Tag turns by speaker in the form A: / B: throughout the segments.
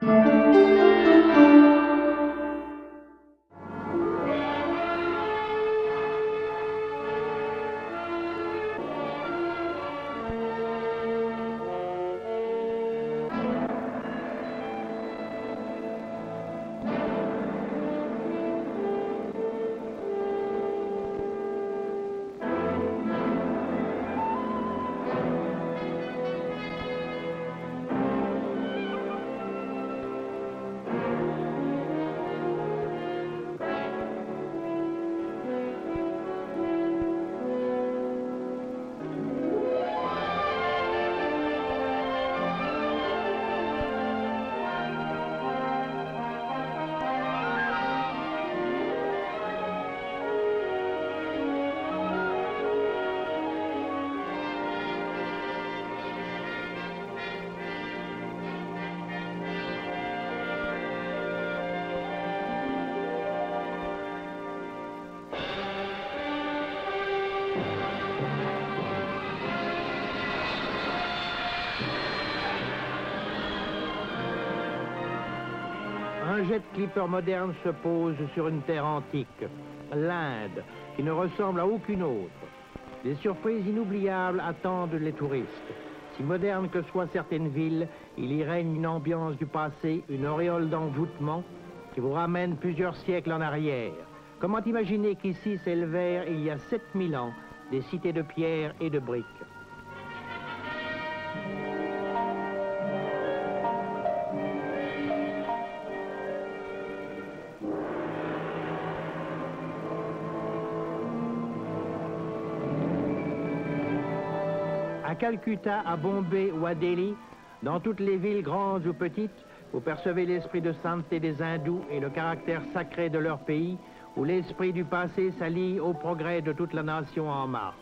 A: Un jet clipper moderne se pose sur une terre antique, l'Inde, qui ne ressemble à aucune autre. Des surprises inoubliables attendent les touristes. Si modernes que soient certaines villes, il y règne une ambiance du passé, une auréole d'envoûtement qui vous ramène plusieurs siècles en arrière. Comment imaginer qu'ici s'élevèrent, il y a 7000 ans, des cités de pierre et de briques? À Calcutta, à Bombay ou à Delhi, dans toutes les villes grandes ou petites, vous percevez l'esprit de sainteté des hindous et le caractère sacré de leur pays, où l'esprit du passé s'allie au progrès de toute la nation en marche.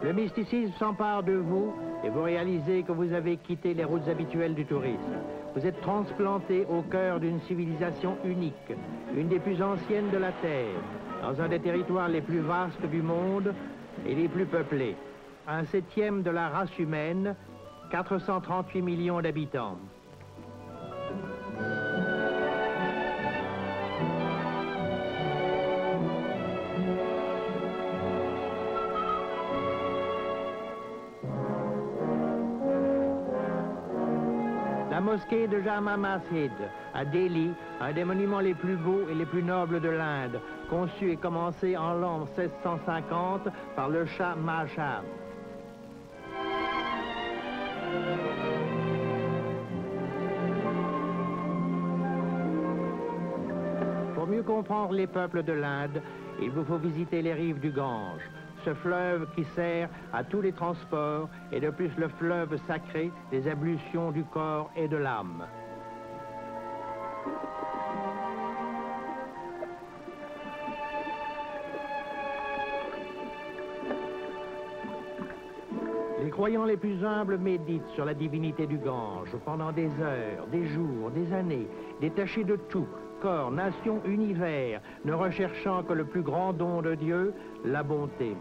A: Le mysticisme s'empare de vous et vous réalisez que vous avez quitté les routes habituelles du tourisme. Vous êtes transplanté au cœur d'une civilisation unique, une des plus anciennes de la Terre, dans un des territoires les plus vastes du monde et les plus peuplés. Un septième de la race humaine, 438 millions d'habitants. La mosquée de Jama Masjid, à Delhi, un des monuments les plus beaux et les plus nobles de l'Inde, conçu et commencé en l'an 1650 par le Shah Mahsham. Pour mieux comprendre les peuples de l'Inde, il vous faut visiter les rives du Gange, ce fleuve qui sert à tous les transports et de plus le fleuve sacré des ablutions du corps et de l'âme. Les croyants les plus humbles méditent sur la divinité du Gange pendant des heures, des jours, des années, détachés de tout, corps, nation, univers, ne recherchant que le plus grand don de Dieu, la bonté.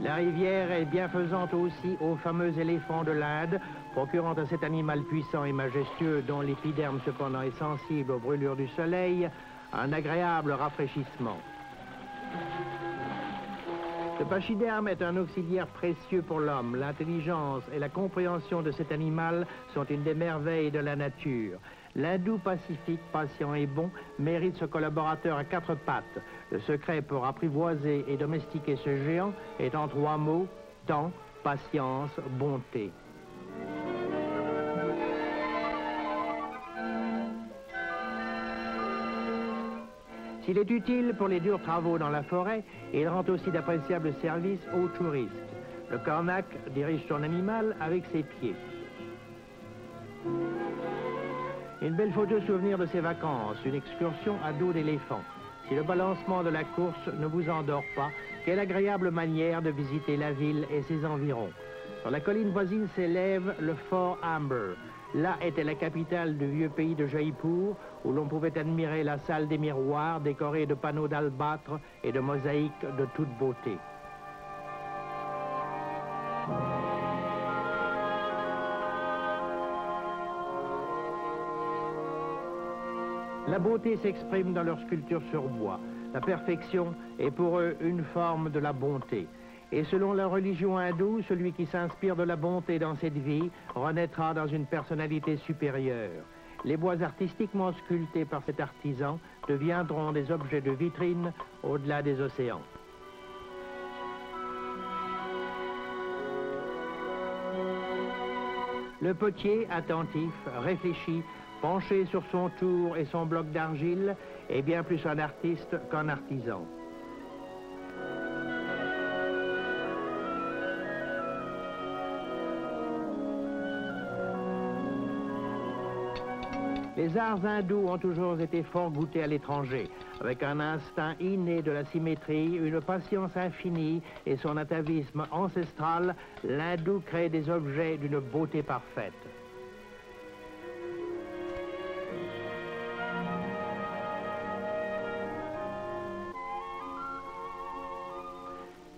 A: La rivière est bienfaisante aussi aux fameux éléphants de l'Inde, procurant à cet animal puissant et majestueux, dont l'épiderme cependant est sensible aux brûlures du soleil, un agréable rafraîchissement. Ce pachyderme est un auxiliaire précieux pour l'homme. L'intelligence et la compréhension de cet animal sont une des merveilles de la nature. L'hindou pacifique, patient et bon, mérite ce collaborateur à quatre pattes. Le secret pour apprivoiser et domestiquer ce géant est en trois mots: temps, patience, bonté. S'il est utile pour les durs travaux dans la forêt, il rend aussi d'appréciables services aux touristes. Le Karnak dirige son animal avec ses pieds. Une belle photo souvenir de ses vacances, une excursion à dos d'éléphant. Si le balancement de la course ne vous endort pas, quelle agréable manière de visiter la ville et ses environs. Sur la colline voisine s'élève le fort Amber, Là était la capitale du vieux pays de Jaipur, où l'on pouvait admirer la salle des miroirs décorée de panneaux d'albâtre et de mosaïques de toute beauté. La beauté s'exprime dans leurs sculptures sur bois. La perfection est pour eux une forme de la bonté. Et selon la religion hindoue, celui qui s'inspire de la bonté dans cette vie renaîtra dans une personnalité supérieure. Les bois artistiquement sculptés par cet artisan deviendront des objets de vitrine au-delà des océans. Le potier, attentif, réfléchi, penché sur son tour et son bloc d'argile, est bien plus un artiste qu'un artisan. Les arts hindous ont toujours été fort goûtés à l'étranger, avec un instinct inné de la symétrie, une patience infinie et son atavisme ancestral, l'hindou crée des objets d'une beauté parfaite.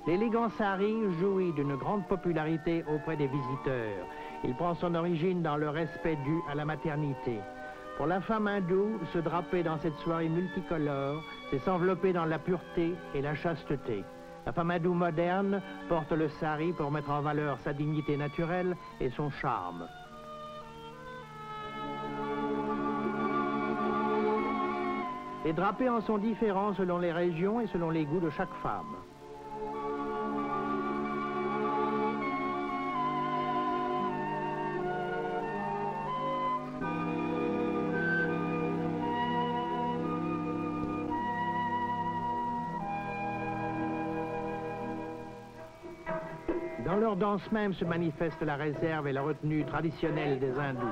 A: L'élégant sari jouit d'une grande popularité auprès des visiteurs. Il prend son origine dans le respect dû à la maternité. Pour la femme hindoue, se draper dans cette soirée multicolore, c'est s'envelopper dans la pureté et la chasteté. La femme hindoue moderne porte le sari pour mettre en valeur sa dignité naturelle et son charme. Les drapés en sont différents selon les régions et selon les goûts de chaque femme. Dans leur danse même se manifeste la réserve et la retenue traditionnelle des hindous.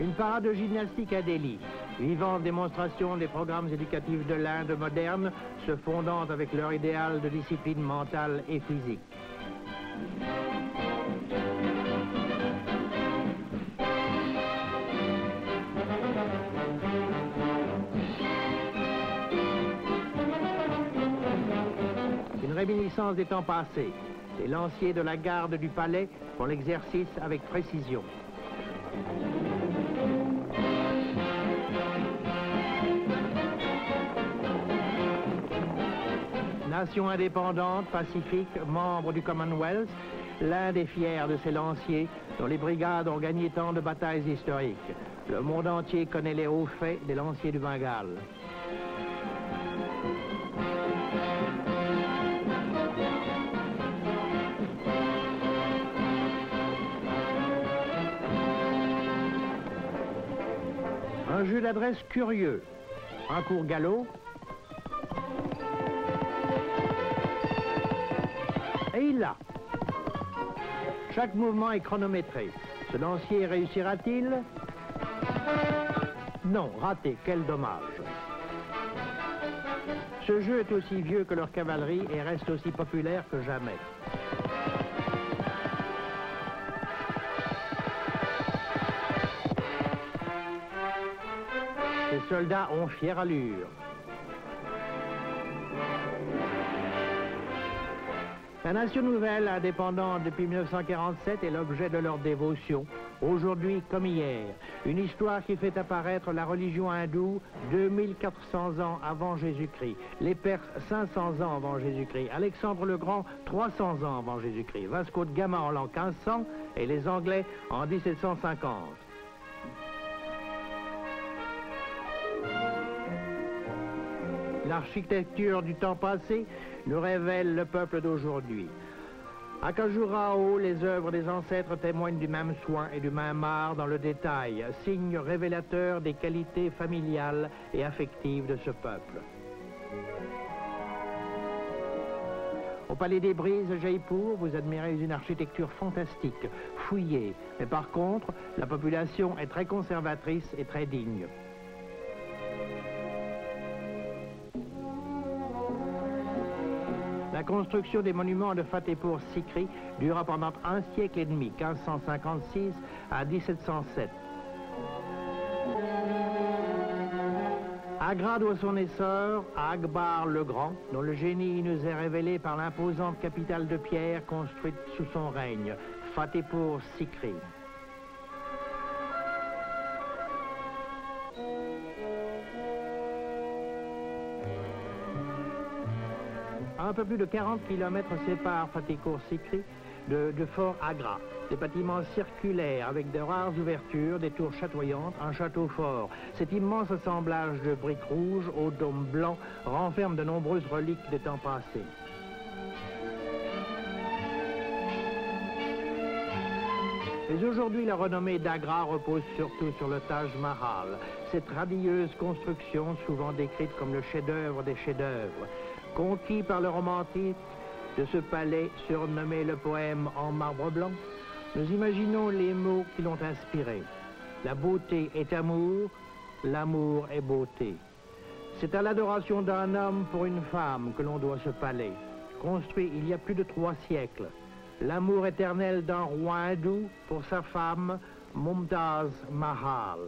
A: Une parade de gymnastique à Delhi, vivante démonstration des programmes éducatifs de l'Inde moderne, se fondant avec leur idéal de discipline mentale et physique. Une réminiscence des temps passés. Les lanciers de la garde du palais font l'exercice avec précision. Nation indépendante, pacifique, membre du Commonwealth, l'Inde est fière de ses lanciers dont les brigades ont gagné tant de batailles historiques. Le monde entier connaît les hauts faits des lanciers du Bengale. Un jeu d'adresse curieux, un court galop, et il l'a. Chaque mouvement est chronométré. Ce lancier réussira-t-il? Non, raté, quel dommage. Ce jeu est aussi vieux que leur cavalerie et reste aussi populaire que jamais. Les soldats ont fière allure. La nation nouvelle, indépendante depuis 1947, est l'objet de leur dévotion, aujourd'hui comme hier. Une histoire qui fait apparaître la religion hindoue 2400 ans avant Jésus-Christ, les Perses 500 ans avant Jésus-Christ, Alexandre le Grand 300 ans avant Jésus-Christ, Vasco de Gama en l'an 1500 et les Anglais en 1750. L'architecture du temps passé nous révèle le peuple d'aujourd'hui. À Khajuraho, les œuvres des ancêtres témoignent du même soin et du même art dans le détail, signe révélateur des qualités familiales et affectives de ce peuple. Au Palais des Brises de Jaipur, vous admirez une architecture fantastique, fouillée, mais par contre, la population est très conservatrice et très digne. La construction des monuments de Fatehpur Sikri dura pendant un siècle et demi, 1556 à 1707. Agra doit son essor à Akbar le Grand, dont le génie nous est révélé par l'imposante capitale de pierre construite sous son règne, Fatehpur Sikri. Un peu plus de 40 km séparent Fatehpur Sikri de Fort Agra. Des bâtiments circulaires avec de rares ouvertures, des tours chatoyantes, un château fort. Cet immense assemblage de briques rouges aux dômes blancs renferme de nombreuses reliques des temps passés. Mais aujourd'hui, la renommée d'Agra repose surtout sur le Taj Mahal, cette radieuse construction souvent décrite comme le chef-d'œuvre des chefs-d'œuvre. Conquis par le romantisme de ce palais surnommé le poème en marbre blanc, nous imaginons les mots qui l'ont inspiré. La beauté est amour, l'amour est beauté. C'est à l'adoration d'un homme pour une femme que l'on doit ce palais, construit il y a plus de 3 siècles. L'amour éternel d'un roi hindou pour sa femme, Mumtaz Mahal.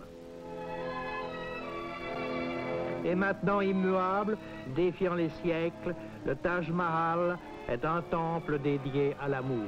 A: Et maintenant immuable, défiant les siècles, le Taj Mahal est un temple dédié à l'amour.